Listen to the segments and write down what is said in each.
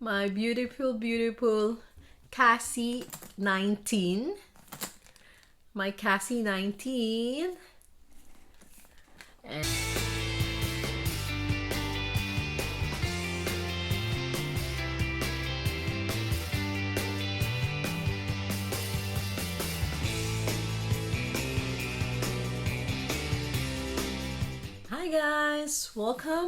My beautiful, beautiful Cassie19. My Cassie19. And hi guys, welcome.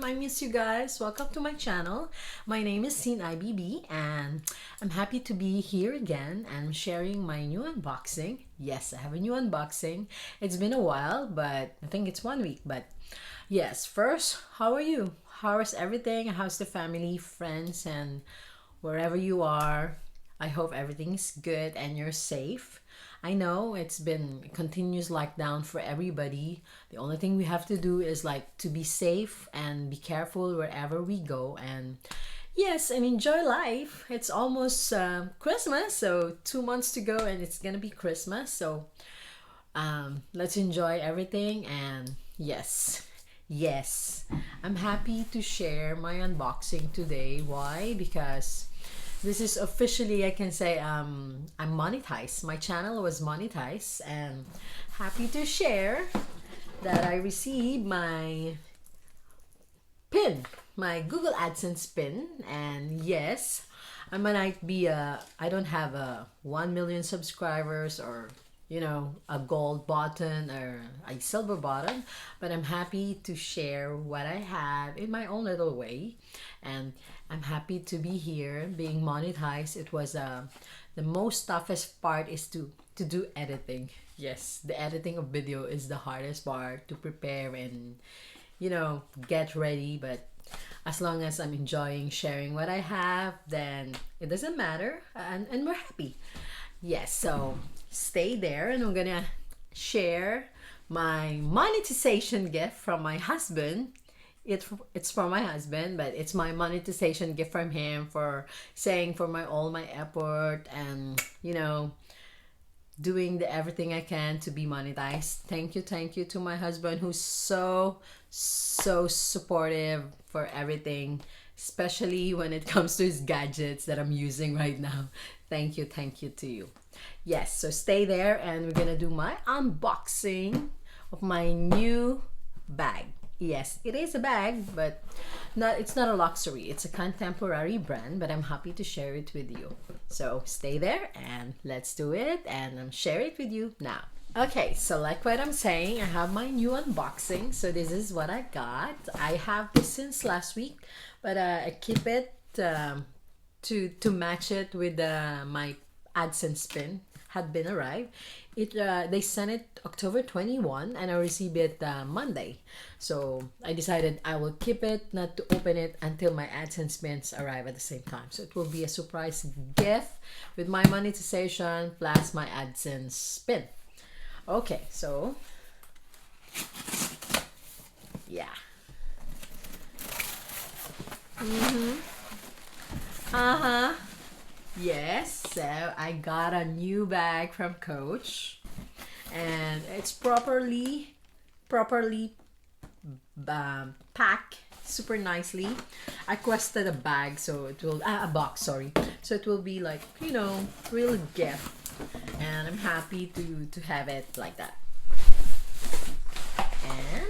I miss you guys. Welcome to my channel. My name is Zin Ivy B and I'm happy to be here again and sharing my new unboxing. Yes, I have a new unboxing. It's been a while, but I think it's 1 week. But yes, first, how are you? How is everything? How's the family, friends, and wherever you are? I hope everything's good and you're safe. I know it's been a continuous lockdown for everybody. The only thing we have to do is like to be safe and be careful wherever we go, and yes, and enjoy life. It's almost Christmas, so 2 months to go and it's gonna be Christmas. So let's enjoy everything. And yes, I'm happy to share my unboxing today. Why? Because this is officially, I can say, I'm monetized. My channel was monetized, and happy to share that I received my pin, my Google AdSense pin. And yes, I might be I don't have a 1 million subscribers or a gold button or a silver button, but I'm happy to share what I have in my own little way. And I'm happy to be here being monetized. It was the most toughest part is to do editing. Yes, the editing of video is the hardest part to prepare and get ready. But as long as I'm enjoying sharing what I have, then it doesn't matter, and we're happy. Yes, so stay there, and I'm gonna share my monetization gift from my husband. It's from my husband, but it's my monetization gift from him for saying for all my effort and doing everything I can to be monetized. Thank you to my husband, who's so supportive for everything, especially when it comes to his gadgets that I'm using right now. Thank you to you. Yes, so stay there and we're gonna do my unboxing of my new bag. Yes, it is a bag, but it's not a luxury. It's a contemporary brand, but I'm happy to share it with you. So stay there and let's do it, and I'm share it with you now. Okay, so like what I'm saying, I have my new unboxing. So this is what I got. I have this since last week, but I keep it to match it with my Adsense pin had been arrived. They sent it October 21 and I received it Monday. So I decided I will keep it, not to open it until my Adsense pins arrive at the same time. So it will be a surprise gift with my monetization plus my Adsense pin. Okay, so yeah. Uh-huh. Yes, so I got a new bag from Coach, and it's properly packed super nicely. I requested a bag, so it will a box, sorry. So it will be like real gift, and I'm happy to have it like that. And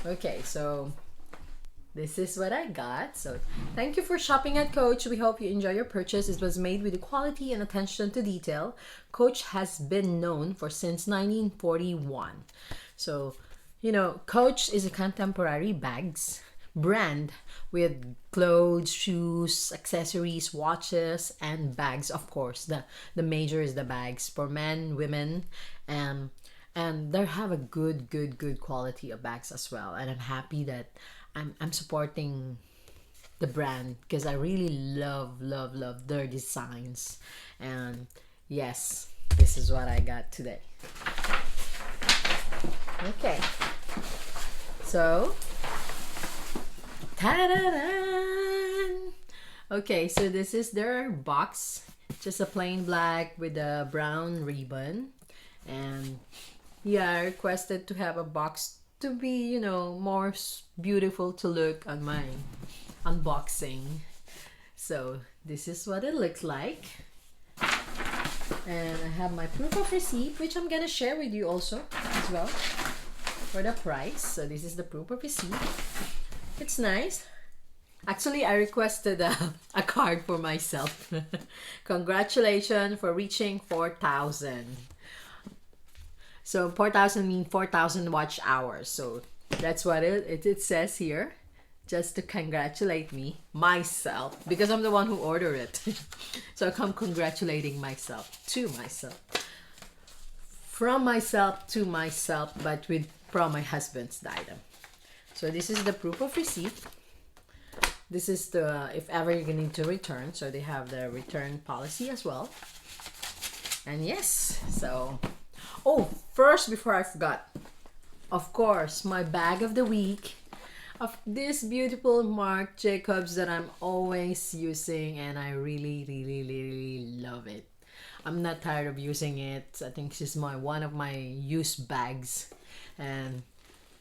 okay, so this is what I got. So thank you for shopping at Coach. We hope you enjoy your purchase. It was made with quality and attention to detail. Coach has been known for since 1941. So Coach is a contemporary bags brand with clothes, shoes, accessories, watches, and bags. Of course, the major is the bags for men, women, and they have a good quality of bags as well. And I'm happy that I'm supporting the brand because I really love their designs. And yes, this is what I got today. Okay, so ta-da-da! Okay, so this is their box, just a plain black with a brown ribbon. And yeah, I requested to have a box to be, you know, more beautiful to look on my unboxing. So this is what it looks like. And I have my proof of receipt, which I'm gonna share with you also as well for the price. So this is the proof of receipt. It's nice. Actually, I requested a card for myself. Congratulations for reaching 4,000. So 4,000 means 4,000 watch hours. So that's what it says here. Just to congratulate me, myself, because I'm the one who ordered it. So I come congratulating myself, to myself. From myself to myself, but from my husband's item. So this is the proof of receipt. This is the, if ever you're going to need to return. So they have the return policy as well. And yes, so, oh, first, before I forgot, of course, my bag of the week. Of this beautiful Marc Jacobs that I'm always using, and I really love it. I'm not tired of using it. I think she's one of my used bags, and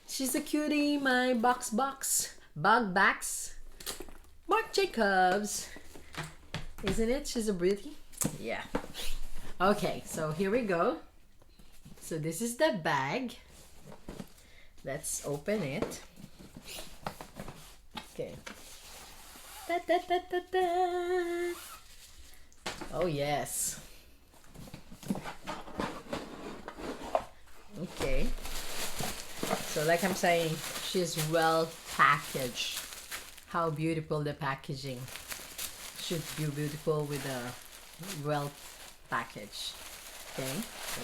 she's a cutie. My bag bags, Marc Jacobs, isn't it? She's a beauty. Yeah. Okay, so here we go. So this is the bag. Let's open it. Okay. Da, da, da, da, da. Oh yes. Okay. So like I'm saying, she's well packaged. How beautiful the packaging. Should be beautiful with a well packaged. Okay. So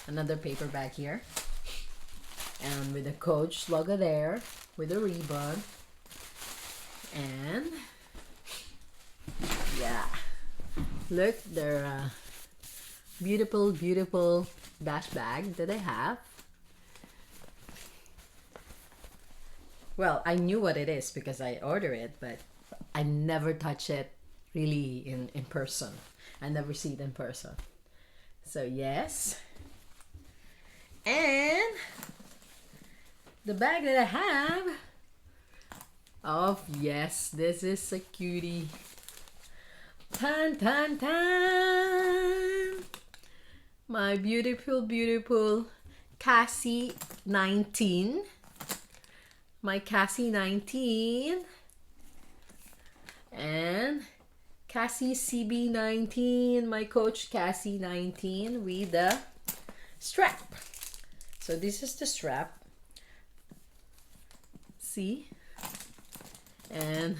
another paper bag here. And with the Coach logo there, with a ribbon. And yeah, look, they're beautiful dash bag that I have. Well, I knew what it is because I ordered it, but I never touch it really in person. I never see it in person. So yes, and the bag that I have. Oh yes, this is a cutie. Tan tan tan. My beautiful Cassie19. My Cassie19 and Cassie CB19. My Coach Cassie19 with the strap. So this is the strap. See? And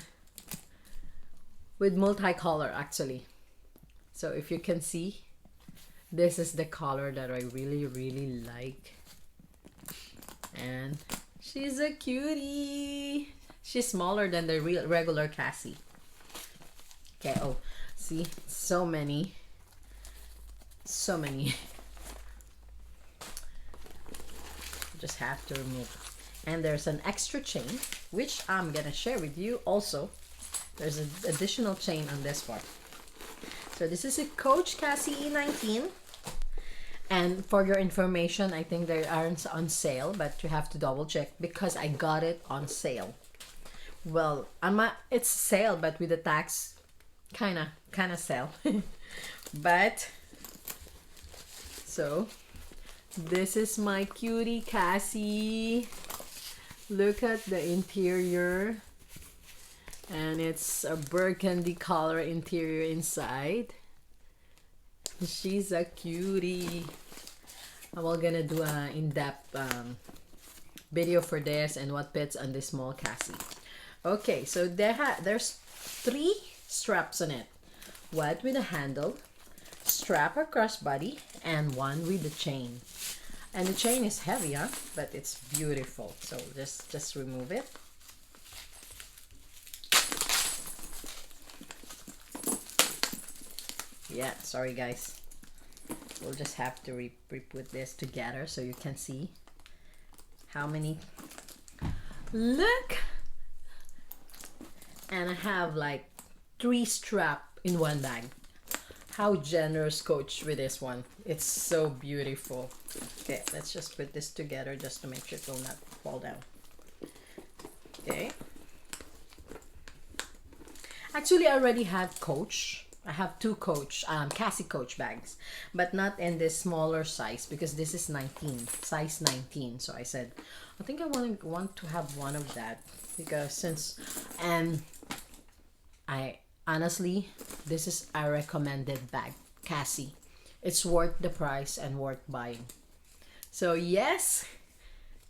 with multicolor actually. So if you can see, this is the color that I really like. And she's a cutie. She's smaller than the regular Cassie. Okay, oh, see, so many. Just have to remove. And there's an extra chain, which I'm gonna share with you also. There's an additional chain on this part. So this is a Coach Cassie19. And for your information, I think they aren't on sale, but you have to double check because I got it on sale. Well, it's sale, but with the tax, kinda sale. But so this is my cutie Cassie. Look at the interior, and it's a burgundy color interior inside. She's a cutie. I'm all gonna do an in-depth video for this and what fits on this small Cassie. Okay, so there's 3 straps on it. One with a handle, strap or crossbody, and one with the chain. And the chain is heavy, huh? But it's beautiful. So just remove it. Yeah, sorry guys. We'll just have to re-put this together so you can see how many. Look! And I have like 3 straps in one bag. how generous Coach with this one. It's so beautiful. Okay, let's just put this together just to make sure it will not fall down. Okay. Actually, I already have Coach. I have two Coach, Cassie Coach bags, but not in this smaller size because this is 19, size 19. So I said, I think I want to have one of that because since, and I honestly, this is a recommended bag, Cassie. It's worth the price and worth buying. So yes,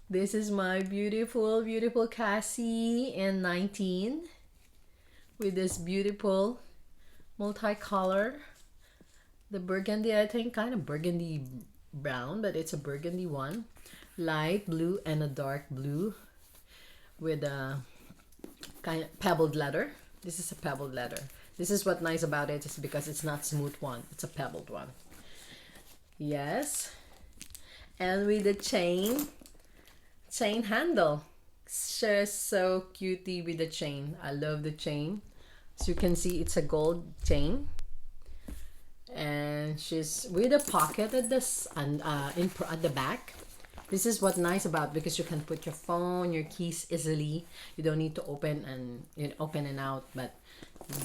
this is my beautiful, beautiful Cassie in 19 with this beautiful multicolor, the burgundy, I think kind of burgundy brown, but it's a burgundy one, light blue and a dark blue with a kind of pebbled leather. This is a pebbled leather. This is what nice about it is because it's not smooth one, it's a pebbled one. Yes, and with the chain handle, just so cutie with the chain. I love the chain. As you can see, it's a gold chain, and she's with a pocket at this and at the back. This is what nice about because you can put your phone, your keys easily. You don't need to open and out, but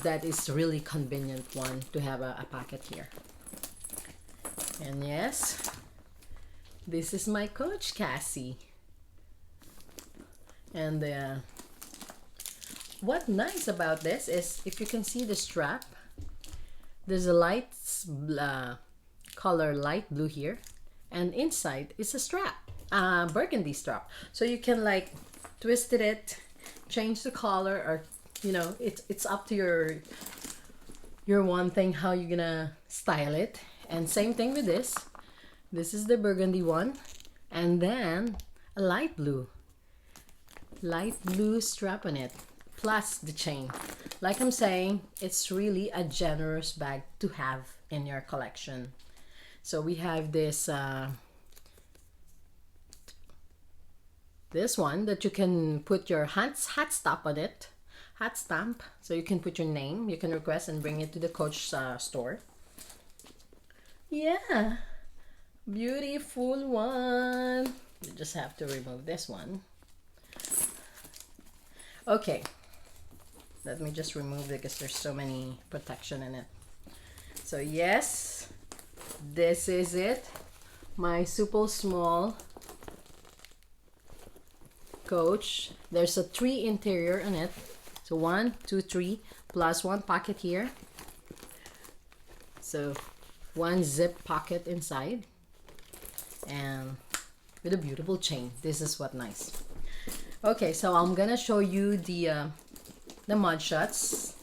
that is really convenient one to have a pocket here. And yes, this is my Coach Cassie. And what nice about this is if you can see the strap, there's a light color light blue here, and inside is a strap, burgundy strap, so you can like twist it, change the color, or you know, it's up to your one thing how you're gonna style it. And same thing with this is the burgundy one, and then a light blue strap on it, plus the chain. Like I'm saying, it's really a generous bag to have in your collection. So we have this this one that you can put your hat stamp on it, hat stamp, so you can put your name, you can request and bring it to the Coach store. Yeah, beautiful one. You just have to remove this one. Okay, let me just remove it because there's so many protection in it. So yes, this is it, my super small Coach. There's a 3 interior in it, so 1, 2, 3 plus 1 pocket here, so 1 zip pocket inside, and with a beautiful chain. This is what nice. Okay, so I'm gonna show you the mud shots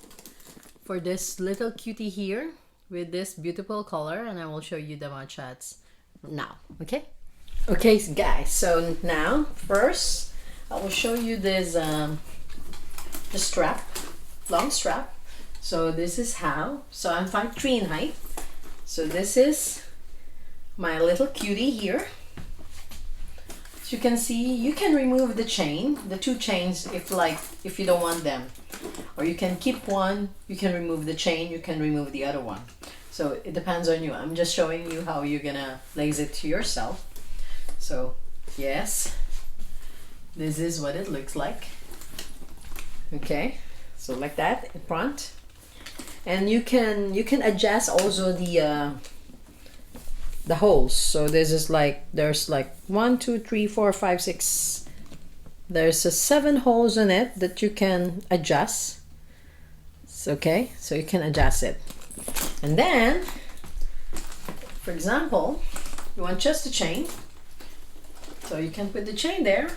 for this little cutie here with this beautiful color, and I will show you the mud shots now. Okay, guys, so now first I will show you this the strap, long strap. So this is how, so I'm 5'3" in height, so this is my little cutie here. You can see you can remove the chain, the 2 chains, if you don't want them, or you can keep one, you can remove the chain, you can remove the other one, so it depends on you. I'm just showing you how you're gonna lace it to yourself. So yes, this is what it looks like. Okay, so like that in front, and you can adjust also the holes. So this is like, there's like 1, 2, 3, 4, 5, 6, there's 7 holes in it that you can adjust. It's okay, so you can adjust it. And then for example, you want just the chain, so you can put the chain there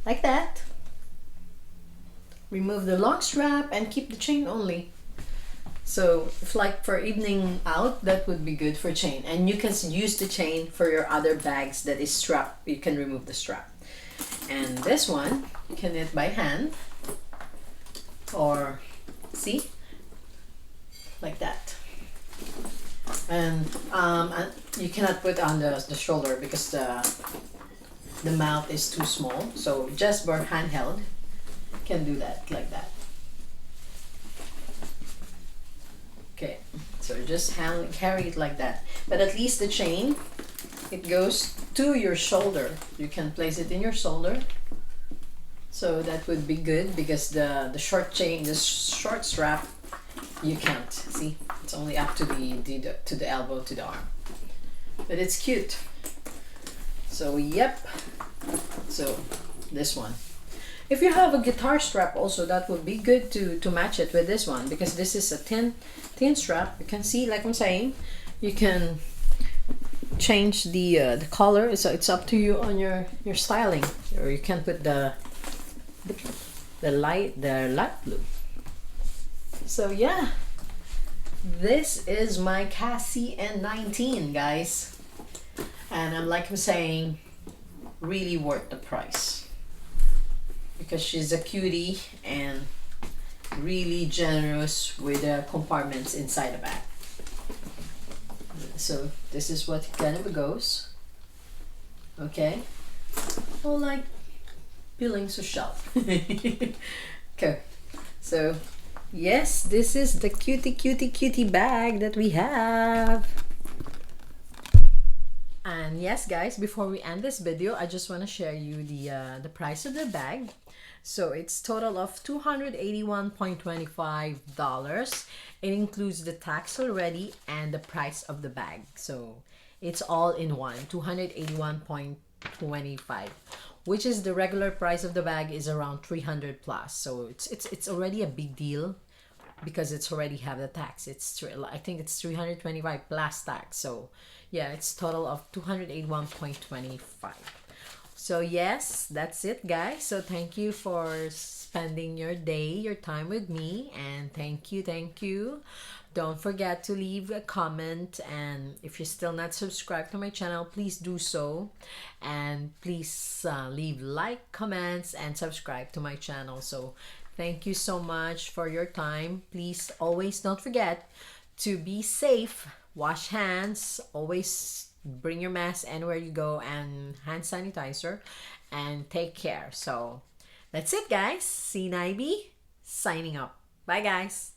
like that, remove the long strap and keep the chain only. So if like for evening out, that would be good for chain, and you can use the chain for your other bags that is strapped. You can remove the strap. And this one you can knit by hand, or see, like that. And you cannot put on the shoulder because the mouth is too small, so just for handheld can do that like that. Okay, so just carry it like that. But at least the chain, it goes to your shoulder. You can place it in your shoulder. So that would be good because the short chain, the short strap, you can't. See, it's only up to the elbow, to the arm. But it's cute. So yep. So this one. If you have a guitar strap also, that would be good to match it with this one, because this is a thin strap. You can see, like I'm saying, you can change the color. So it's up to you on your styling, or you can put the light blue. So yeah, this is my Cassie19, guys, and I'm saying, really worth the price, because she's a cutie and really generous with the compartments inside the bag. So this is what kind of it goes. Okay. Oh, like peeling social. Okay. So yes, this is the cutie bag that we have. And yes, guys, before we end this video, I just want to share you the price of the bag. So it's total of $281.25. It includes the tax already and the price of the bag. So it's all in one, $281.25, which is the regular price of the bag is around 300 plus. So it's already a big deal because it's already have the tax. I think it's 325 plus tax. So yeah, it's total of 281.25. So yes, that's it, guys. So thank you for spending your time with me, and thank you. Don't forget to leave a comment, and if you're still not subscribed to my channel, please do so, and please leave like, comments, and subscribe to my channel. So thank you so much for your time. Please always don't forget to be safe, wash hands, always bring your mask anywhere you go, and hand sanitizer, and take care. So that's it, guys. Zin Ivy B signing up. Bye, guys.